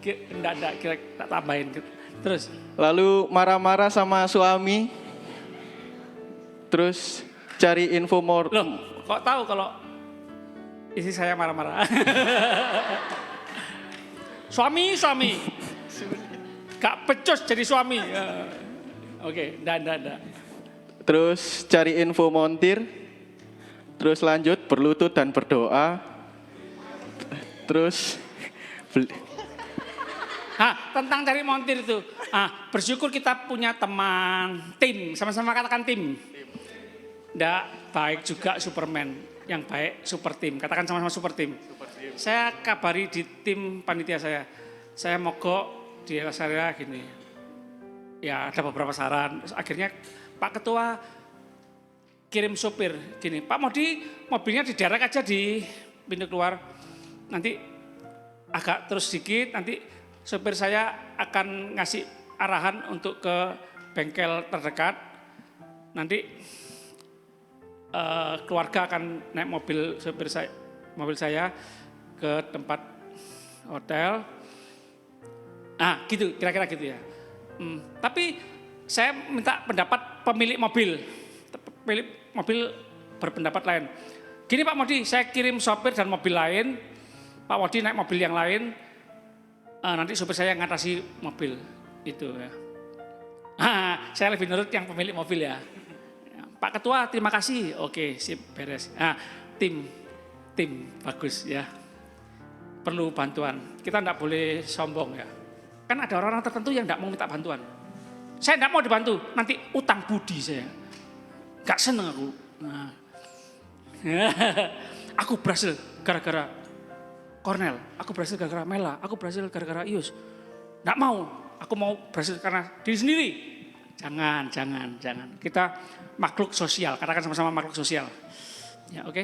Enggak, kira tak tambahin. Terus. Lalu marah-marah sama suami. Terus cari info Loh, kok tahu kalau Istri saya marah-marah. Suami. Gak becus jadi suami. Oke, enggak. Terus cari info montir. Terus lanjut berlutut dan berdoa. Terus Tentang cari montir itu. Bersyukur kita punya teman, tim. Sama-sama katakan tim. Enggak baik juga Superman. Yang baik super tim. Katakan sama-sama super tim. Saya kabari di tim panitia saya. Saya mogok di area gini. Ya ada beberapa saran. Terus akhirnya Pak Ketua kirim sopir gini. Pak Modi mobilnya diderek aja di pintu keluar. Nanti agak terus sedikit. Nanti sopir saya akan ngasih arahan untuk ke bengkel terdekat. Nanti keluarga akan naik mobil saya ke tempat hotel. Gitu, kira-kira gitu ya. Tapi saya minta pendapat pemilik mobil. Pemilik mobil berpendapat lain. Gini Pak Modi, saya kirim sopir dan mobil lain. Pak Modi naik mobil yang lain. Nanti sopir saya ngatasi mobil itu ya. Saya lebih nurut yang pemilik mobil ya. Pak Ketua terima kasih. Oke, sip, beres. Tim bagus ya. Perlu bantuan. Kita enggak boleh sombong ya. Kan ada orang-orang tertentu yang enggak mau minta bantuan. Saya enggak mau dibantu, nanti utang budi saya. Enggak seneng aku. Aku berhasil gara-gara Cornel, aku berhasil gara-gara Mela, aku berhasil gara-gara Ius. Enggak mau, aku mau berhasil karena diri sendiri. Jangan. Kita makhluk sosial, katakan sama-sama makhluk sosial. Ya, oke.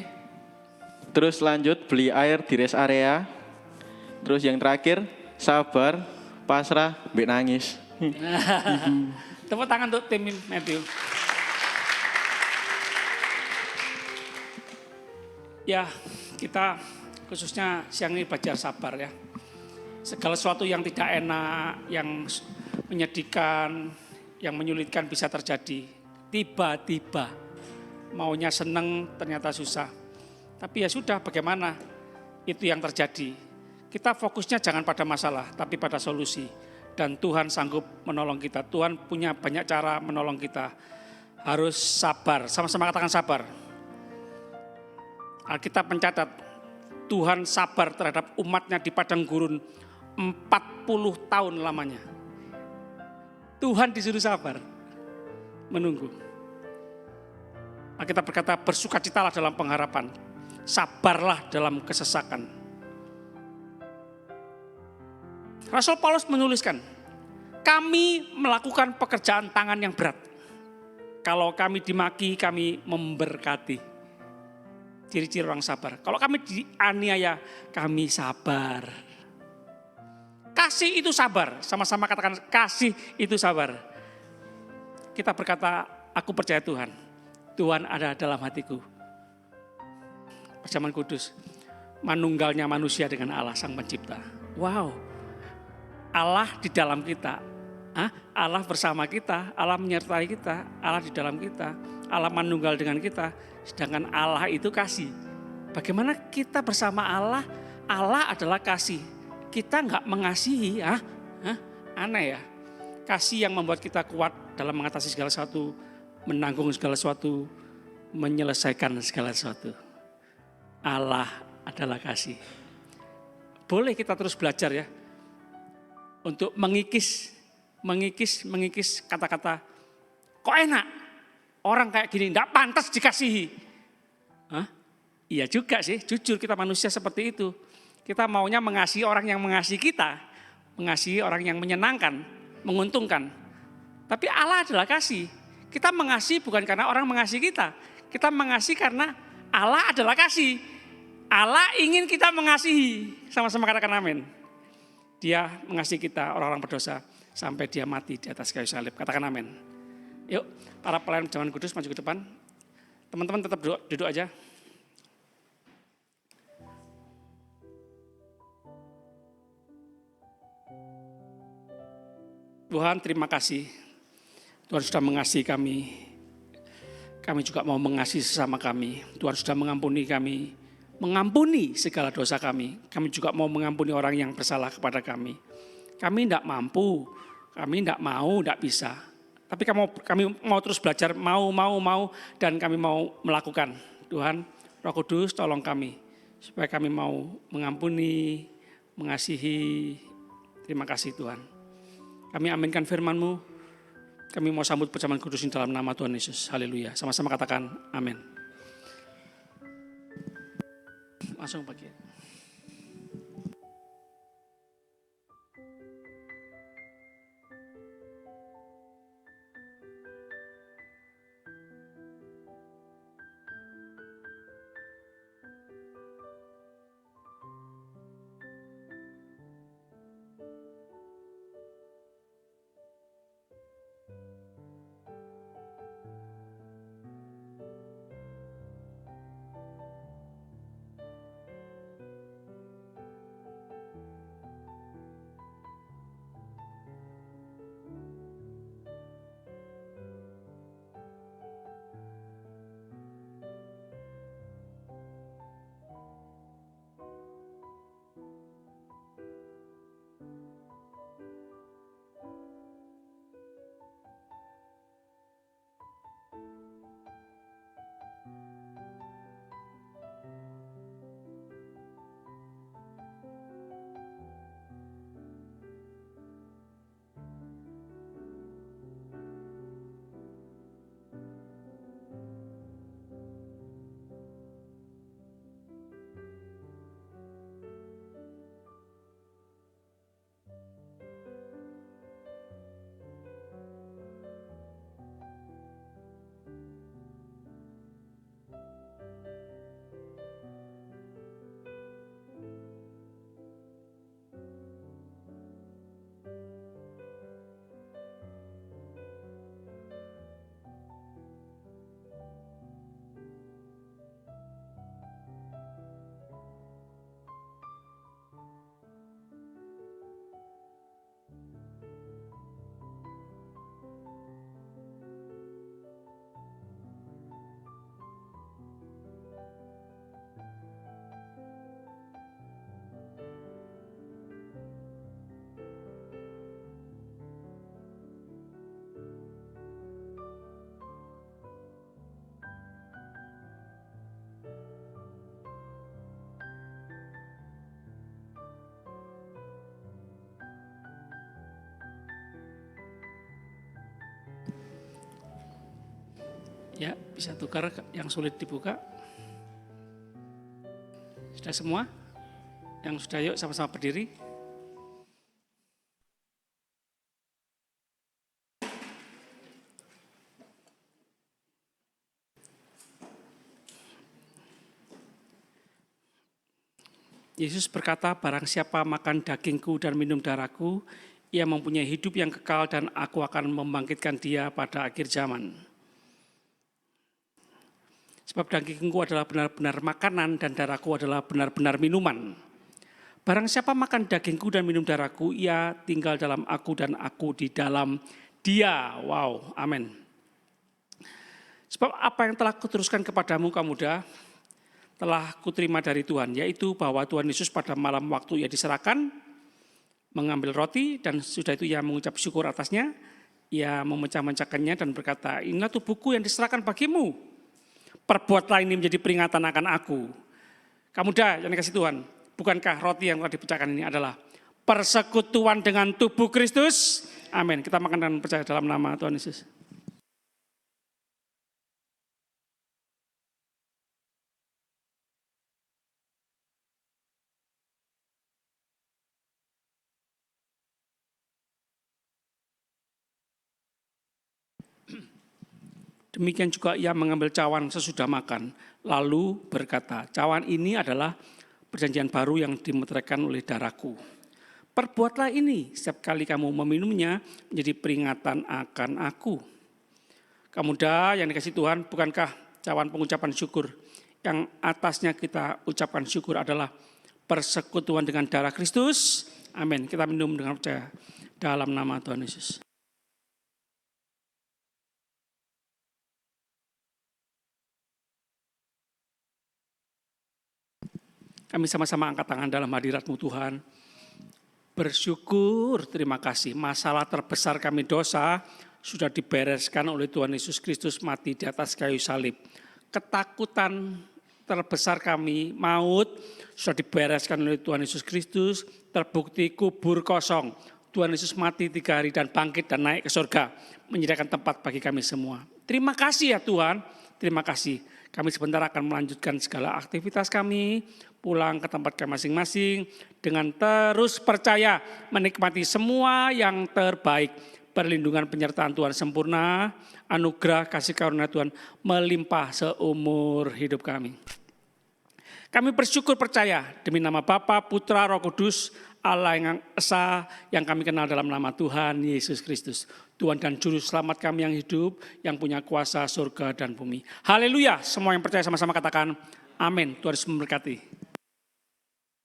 terus lanjut beli air di rest area. Terus yang terakhir sabar, pasrah, mbek nangis. Tepuk tangan untuk tim Matthew. Ya, kita khususnya siang ini belajar sabar ya. Segala sesuatu yang tidak enak, yang menyedihkan, yang menyulitkan bisa terjadi. Tiba-tiba maunya seneng ternyata susah. Tapi ya sudah, bagaimana itu yang terjadi. Kita fokusnya jangan pada masalah, tapi pada solusi. Dan Tuhan sanggup menolong kita. Tuhan punya banyak cara menolong kita. Harus sabar, sama-sama katakan sabar. Alkitab mencatat, Tuhan sabar terhadap umatnya di padang gurun 40 tahun lamanya. Tuhan disuruh sabar, menunggu. Alkitab berkata, bersukacitalah dalam pengharapan, sabarlah dalam kesesakan. Rasul Paulus menuliskan, kami melakukan pekerjaan tangan yang berat. Kalau kami dimaki, kami memberkati. Ciri-ciri orang sabar. Kalau kami dianiaya, kami sabar. Kasih itu sabar. Sama-sama katakan kasih itu sabar. Kita berkata, aku percaya Tuhan. Tuhan ada dalam hatiku. Perjamuan kudus. Manunggalnya manusia dengan Allah Sang Pencipta. Wow. Allah di dalam kita. Allah bersama kita. Allah menyertai kita. Allah di dalam kita. Allah manunggal dengan kita. Sedangkan Allah itu kasih. Bagaimana kita bersama Allah? Allah adalah kasih. Kita enggak mengasihi, aneh ya. Kasih yang membuat kita kuat dalam mengatasi segala sesuatu, menanggung segala sesuatu, menyelesaikan segala sesuatu. Allah adalah kasih. Boleh kita terus belajar ya. Untuk mengikis kata-kata, kok enak? Orang kayak gini enggak pantas dikasihi. Iya juga sih, jujur kita manusia seperti itu. Kita maunya mengasihi orang yang mengasihi kita. Mengasihi orang yang menyenangkan, menguntungkan. Tapi Allah adalah kasih. Kita mengasihi bukan karena orang mengasihi kita. Kita mengasihi karena Allah adalah kasih. Allah ingin kita mengasihi. Sama-sama katakan amin. Dia mengasihi kita, orang-orang berdosa. Sampai dia mati di atas kayu salib. Katakan amin. Yuk, para pelayan perjamuan kudus maju ke depan. Teman-teman tetap duduk aja. Tuhan terima kasih. Tuhan sudah mengasihi kami. Kami juga mau mengasihi sesama kami. Tuhan sudah mengampuni kami. mengampuni segala dosa kami. Kami juga mau mengampuni orang yang bersalah kepada kami. Kami tidak mampu, kami tidak mau, tidak bisa. Tapi kami mau terus belajar, mau, dan kami mau melakukan. Tuhan, Roh Kudus tolong kami, supaya kami mau mengampuni, mengasihi. Terima kasih Tuhan. Kami aminkan firman-Mu, kami mau sambut perjamuan kudus ini dalam nama Tuhan Yesus. Haleluya. Sama-sama katakan amin. Langsung pakai. Ya, bisa tukar yang sulit dibuka. Sudah semua? Yang sudah, yuk sama-sama berdiri. Yesus berkata, barang siapa makan dagingku dan minum darahku, ia mempunyai hidup yang kekal dan aku akan membangkitkan dia pada akhir zaman. Sebab dagingku adalah benar-benar makanan dan darahku adalah benar-benar minuman. Barang siapa makan dagingku dan minum darahku, ia tinggal dalam aku dan aku di dalam dia. Wow, amin. Sebab apa yang telah kuteruskan kepadamu kaum muda, telah kuterima dari Tuhan, yaitu bahwa Tuhan Yesus pada malam waktu ia diserahkan, mengambil roti dan sudah itu ia mengucap syukur atasnya, ia memecah-mecahkannya dan berkata, inilah tubuhku yang diserahkan bagimu. Perbuatlah ini menjadi peringatan akan aku. Kamu muda yang dikasih Tuhan, bukankah roti yang telah dipecahkan ini adalah persekutuan dengan tubuh Kristus? Amin. Kita makan dan percaya dalam nama Tuhan Yesus. Demikian juga ia mengambil cawan sesudah makan, lalu berkata, cawan ini adalah perjanjian baru yang dimeteraikan oleh darahku. Perbuatlah ini setiap kali kamu meminumnya menjadi peringatan akan aku. Kamu muda yang dikasih Tuhan, bukankah cawan pengucapan syukur yang atasnya kita ucapkan syukur adalah persekutuan dengan darah Kristus? Amin. Kita minum dengan percaya dalam nama Tuhan Yesus. Kami sama-sama angkat tangan dalam hadirat-Mu Tuhan. Bersyukur, terima kasih. Masalah terbesar kami dosa sudah dibereskan oleh Tuhan Yesus Kristus mati di atas kayu salib. Ketakutan terbesar kami, maut, sudah dibereskan oleh Tuhan Yesus Kristus, terbukti kubur kosong. Tuhan Yesus mati 3 hari dan bangkit dan naik ke surga, menyediakan tempat bagi kami semua. Terima kasih ya Tuhan, terima kasih. Kami sebentar akan melanjutkan segala aktivitas kami, pulang ke tempat kami masing-masing, dengan terus percaya menikmati semua yang terbaik. Perlindungan penyertaan Tuhan sempurna, anugerah kasih karunia Tuhan melimpah seumur hidup kami. Kami bersyukur percaya demi nama Bapa, Putra, Roh Kudus, Allah yang esa yang kami kenal dalam nama Tuhan Yesus Kristus. Tuhan dan Juru Selamat kami yang hidup, yang punya kuasa surga dan bumi. Haleluya, semua yang percaya sama-sama katakan amin. Tuhan Yesus memberkati.